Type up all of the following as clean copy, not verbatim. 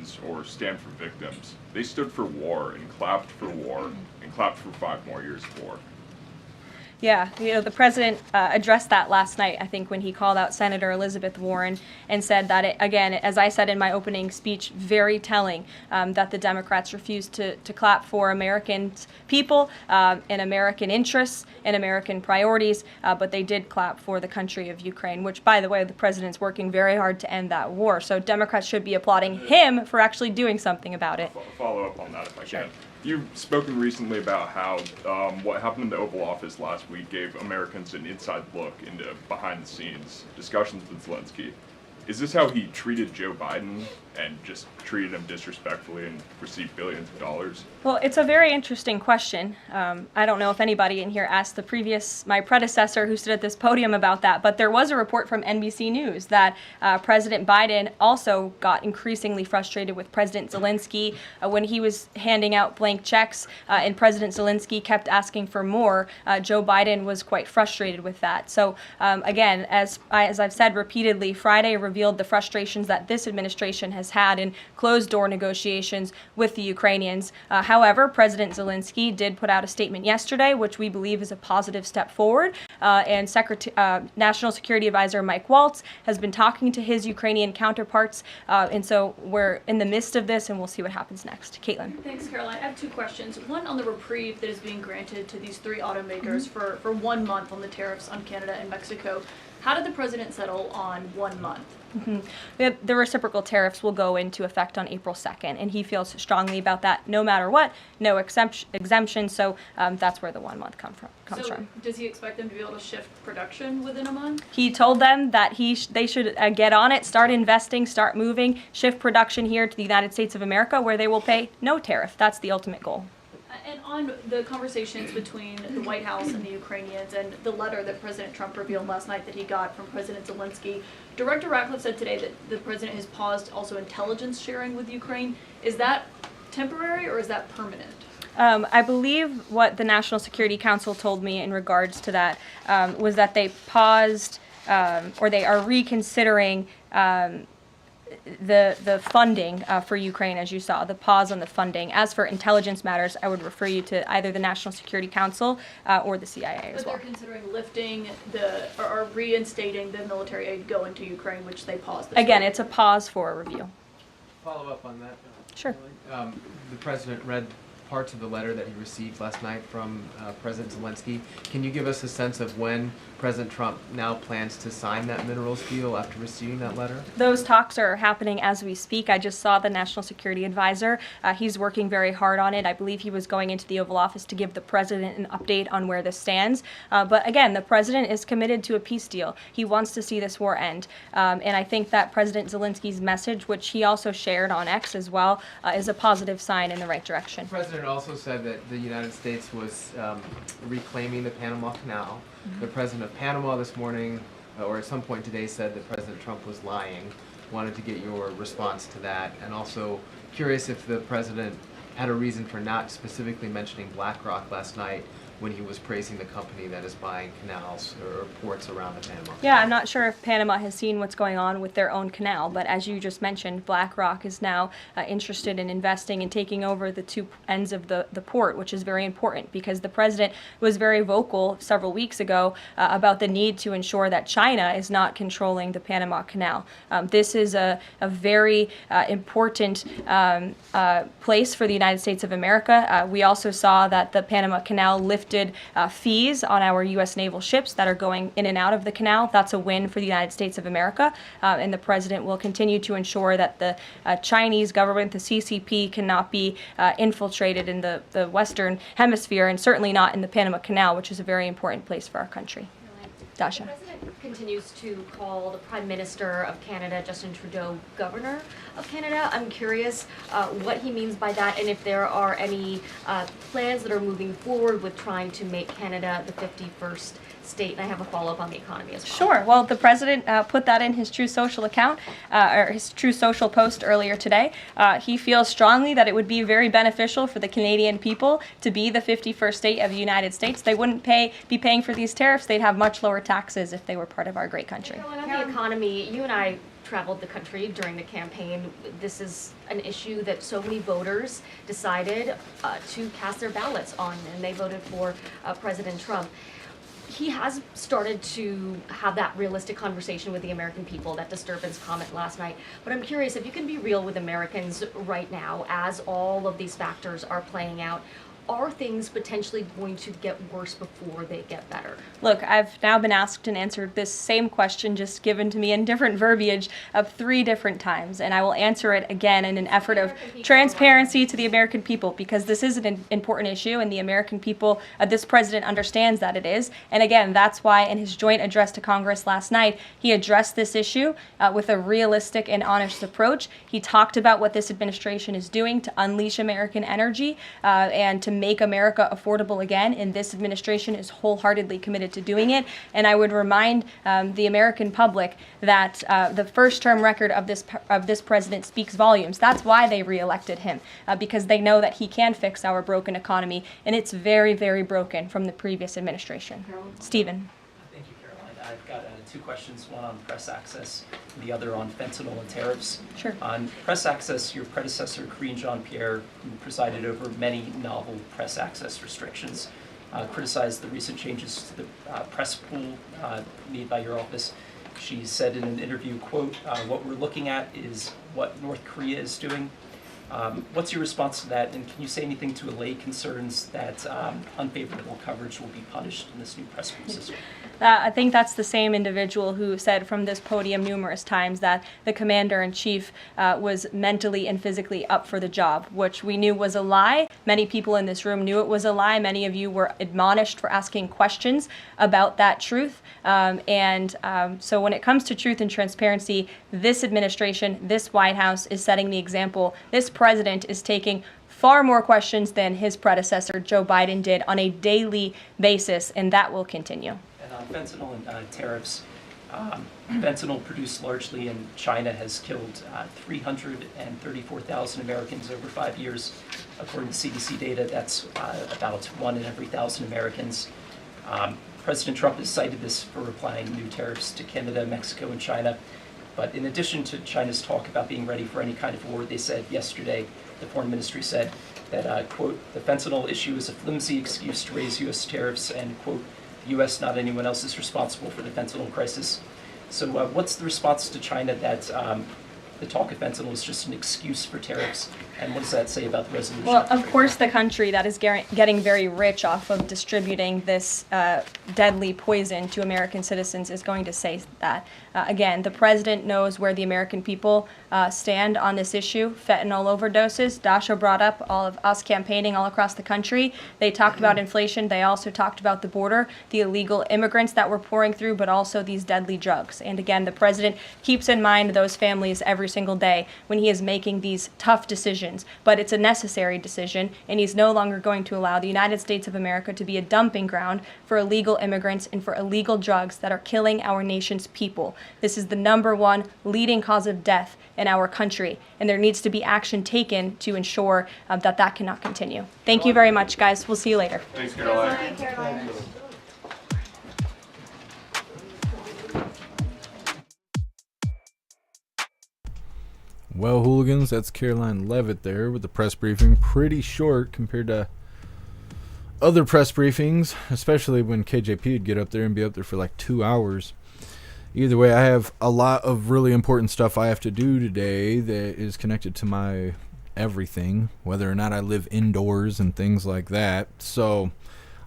Americans or stand for victims. They stood for war and clapped for war and clapped for 5 more years of war. Yeah, the president addressed that last night, I think, when he called out Senator Elizabeth Warren and said that, again, as I said in my opening speech, very telling that the Democrats refused to clap for American people and American interests and American priorities, but they did clap for the country of Ukraine, which, by the way, the president's working very hard to end that war. So Democrats should be applauding him for actually doing something about it. I'll follow up on that if I Sure. can. You've spoken recently about how what happened in the Oval Office last week gave Americans an inside look into behind-the-scenes discussions with Zelensky. Is this how he treated Joe Biden and just treated him disrespectfully and received billions of dollars? Well, it's a very interesting question. I don't know if anybody in here asked my predecessor who stood at this podium about that, but there was a report from NBC News that President Biden also got increasingly frustrated with President Zelensky when he was handing out blank checks and President Zelensky kept asking for more. Joe Biden was quite frustrated with that. So again, as I've said repeatedly, Friday revealed the frustrations that this administration has had in closed-door negotiations with the Ukrainians. However, President Zelensky did put out a statement yesterday, which we believe is a positive step forward, and National Security Advisor Mike Waltz has been talking to his Ukrainian counterparts, and so we're in the midst of this, and we'll see what happens next. Caitlin. Thanks, Karoline. I have 2 questions. One on the reprieve that is being granted to these 3 automakers for 1 month on the tariffs on Canada and Mexico. How did the president settle on 1 month? The reciprocal tariffs will go into effect on April 2nd, and he feels strongly about that no matter what, no exemption, so that's where the 1 month comes from. Does he expect them to be able to shift production within a month? He told them that they should get on it, start investing, start moving, shift production here to the United States of America where they will pay no tariff. That's the ultimate goal. And on the conversations between the White House and the Ukrainians and the letter that President Trump revealed last night that he got from President Zelensky, Director Ratcliffe said today that the president has paused also intelligence sharing with Ukraine. Is that temporary or is that permanent? I believe what the National Security Council told me in regards to that was that they paused or they are reconsidering the funding for Ukraine, as you saw, the pause on the funding. As for intelligence matters, I would refer you to either the National Security Council or the CIA as well. But they're considering lifting or reinstating the military aid going to Ukraine, which they paused. Again, it's a pause for a review. Follow up on that. Sure. The president read parts of the letter that he received last night from President Zelensky. Can you give us a sense of when President Trump now plans to sign that minerals deal after receiving that letter? Those talks are happening as we speak. I just saw the National Security Advisor. He's working very hard on it. I believe he was going into the Oval Office to give the president an update on where this stands. But again, the president is committed to a peace deal. He wants to see this war end. And I think that President Zelensky's message, which he also shared on X as well, is a positive sign in the right direction. The president also said that the United States was reclaiming the Panama Canal. The president of Panama this morning, or at some point today, said that President Trump was lying. Wanted to get your response to that, and also curious if the president had a reason for not specifically mentioning BlackRock last night when he was praising the company that is buying canals or ports around the Panama. Yeah, I'm not sure if Panama has seen what's going on with their own canal, but as you just mentioned, BlackRock is now interested in investing and taking over the 2 ends of the port, which is very important because the president was very vocal several weeks ago about the need to ensure that China is not controlling the Panama Canal. This is a very important place for the United States of America. We also saw that the Panama Canal lifted fees on our U.S. naval ships that are going in and out of the canal. That's a win for the United States of America, and the president will continue to ensure that the Chinese government, the CCP, cannot be infiltrated in the Western Hemisphere, and certainly not in the Panama Canal, which is a very important place for our country. Dasha. The president continues to call the Prime Minister of Canada, Justin Trudeau, Governor of Canada. I'm curious what he means by that and if there are any plans that are moving forward with trying to make Canada the 51st state. And I have a follow-up on the economy as well. Sure. Well, the president put that in his True Social account, or his True Social post earlier today. He feels strongly that it would be very beneficial for the Canadian people to be the 51st state of the United States. They wouldn't be paying for these tariffs. They'd have much lower taxes if they were part of our great country. On the economy, you and I traveled the country during the campaign. This is an issue that so many voters decided to cast their ballots on, and they voted for President Trump. He has started to have that realistic conversation with the American people, that disturbance comment last night. But I'm curious if you can be real with Americans right now as all of these factors are playing out. Are things potentially going to get worse before they get better? Look, I've now been asked and answered this same question, just given to me in different verbiage, of 3 different times, and I will answer it again in an effort of transparency to the American people, because this is an important issue, and the American people, this president understands that it is. And again, that's why in his joint address to Congress last night, he addressed this issue with a realistic and honest approach. He talked about what this administration is doing to unleash American energy and to make America affordable again, and this administration is wholeheartedly committed to doing it. And I would remind the American public that the first-term record of this president speaks volumes. That's why they reelected him, because they know that he can fix our broken economy, and it's very, very broken from the previous administration. Stephen. Thank you, Caroline. I've got 2 questions, one on press access, and the other on fentanyl and tariffs. Sure. On press access, your predecessor, Karine Jean-Pierre, who presided over many novel press access restrictions, criticized the recent changes to the press pool made by your office. She said in an interview, quote, "What we're looking at is what North Korea is doing." What's your response to that, and can you say anything to allay concerns that unfavorable coverage will be punished in this new press pool system? I think that's the same individual who said from this podium numerous times that the commander-in-chief was mentally and physically up for the job, which we knew was a lie. Many people in this room knew it was a lie. Many of you were admonished for asking questions about that truth. So when it comes to truth and transparency, this administration, this White House is setting the example. This president is taking far more questions than his predecessor, Joe Biden, did on a daily basis, and that will continue. And on fentanyl and tariffs, fentanyl produced largely in China has killed 334,000 Americans over 5 years. According to CDC data, that's about 1 in every 1,000 Americans. President Trump has cited this for applying new tariffs to Canada, Mexico, and China. But in addition to China's talk about being ready for any kind of war, they said yesterday, the foreign ministry said that, quote, "The fentanyl issue is a flimsy excuse to raise U.S. tariffs," and, quote, "The U.S., not anyone else, is responsible for the fentanyl crisis." So what's the response to China that the talk of fentanyl is just an excuse for tariffs, and what does that say about the resolution? Well, of course, the country that is getting very rich off of distributing this deadly poison to American citizens is going to say that. Again, the president knows where the American people stand on this issue. Fentanyl overdoses. Dasha brought up all of us campaigning all across the country. They talked about inflation. They also talked about the border, the illegal immigrants that we're pouring through, but also these deadly drugs. And again, the president keeps in mind those families every single day when he is making these tough decisions. But it's a necessary decision, and he's no longer going to allow the United States of America to be a dumping ground for illegal immigrants and for illegal drugs that are killing our nation's people. This is the #1 leading cause of death in our country, and there needs to be action taken to ensure that cannot continue. Thank you very much, guys. We'll see you later. Thanks, Caroline. Well, hooligans, that's Karoline Leavitt there with the press briefing. Pretty short compared to other press briefings, especially when KJP would get up there and be up there for like 2 hours. Either way, I have a lot of really important stuff I have to do today that is connected to my everything, whether or not I live indoors and things like that. So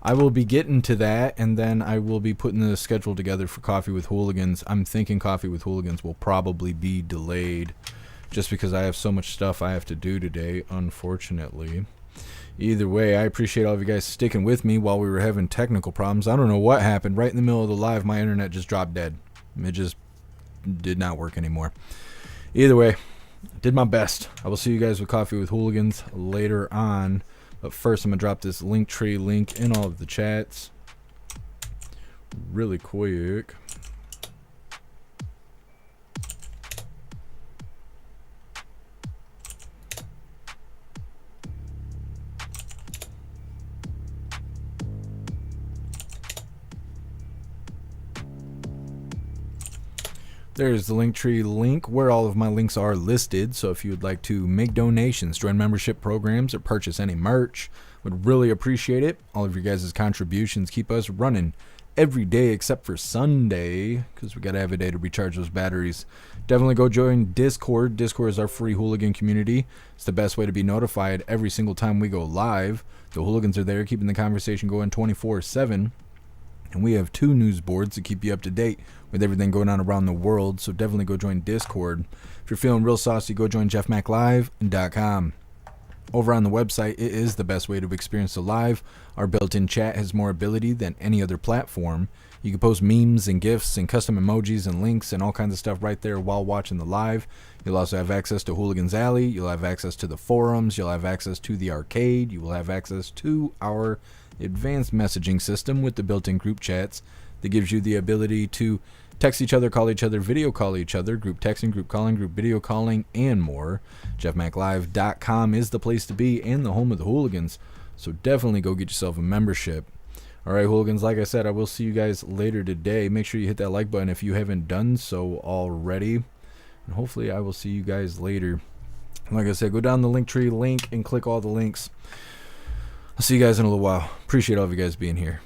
I will be getting to that, and then I will be putting the schedule together for Coffee with Hooligans. I'm thinking Coffee with Hooligans will probably be delayed just because I have so much stuff I have to do today, unfortunately. Either way, I appreciate all of you guys sticking with me while we were having technical problems. I don't know what happened. Right in the middle of the live, my internet just dropped dead. It just did not work anymore. Either way, did my best. I will see you guys with Coffee with Hooligans later on. But first, I'm going to drop this Linktree link in all of the chats really quick. There's the Linktree link where all of my links are listed. So if you would like to make donations, join membership programs, or purchase any merch, would really appreciate it. All of your guys' contributions keep us running every day except for Sunday, because we got to have a day to recharge those batteries. Definitely go join Discord. Discord is our free hooligan community. It's the best way to be notified every single time we go live. The hooligans are there keeping the conversation going 24/7. And we have 2 news boards to keep you up to date with everything going on around the world. So definitely go join Discord. If you're feeling real saucy, go join jeffmaclive.com. Over on the website, it is the best way to experience the live. Our built-in chat has more ability than any other platform. You can post memes and GIFs and custom emojis and links and all kinds of stuff right there while watching the live. You'll also have access to Hooligans Alley. You'll have access to the forums. You'll have access to the arcade. You will have access to our advanced messaging system with the built-in group chats that gives you the ability to text each other, call each other, video call each other, group texting, group calling, group video calling, and more. jeffmaclive.com is the place to be and the home of the hooligans. So definitely go get yourself a membership. All right, hooligans, like I said, I will see you guys later today. Make sure you hit that like button if you haven't done so already. And hopefully I will see you guys later. Like I said, go down the Linktree link and click all the links. I'll see you guys in a little while. Appreciate all of you guys being here.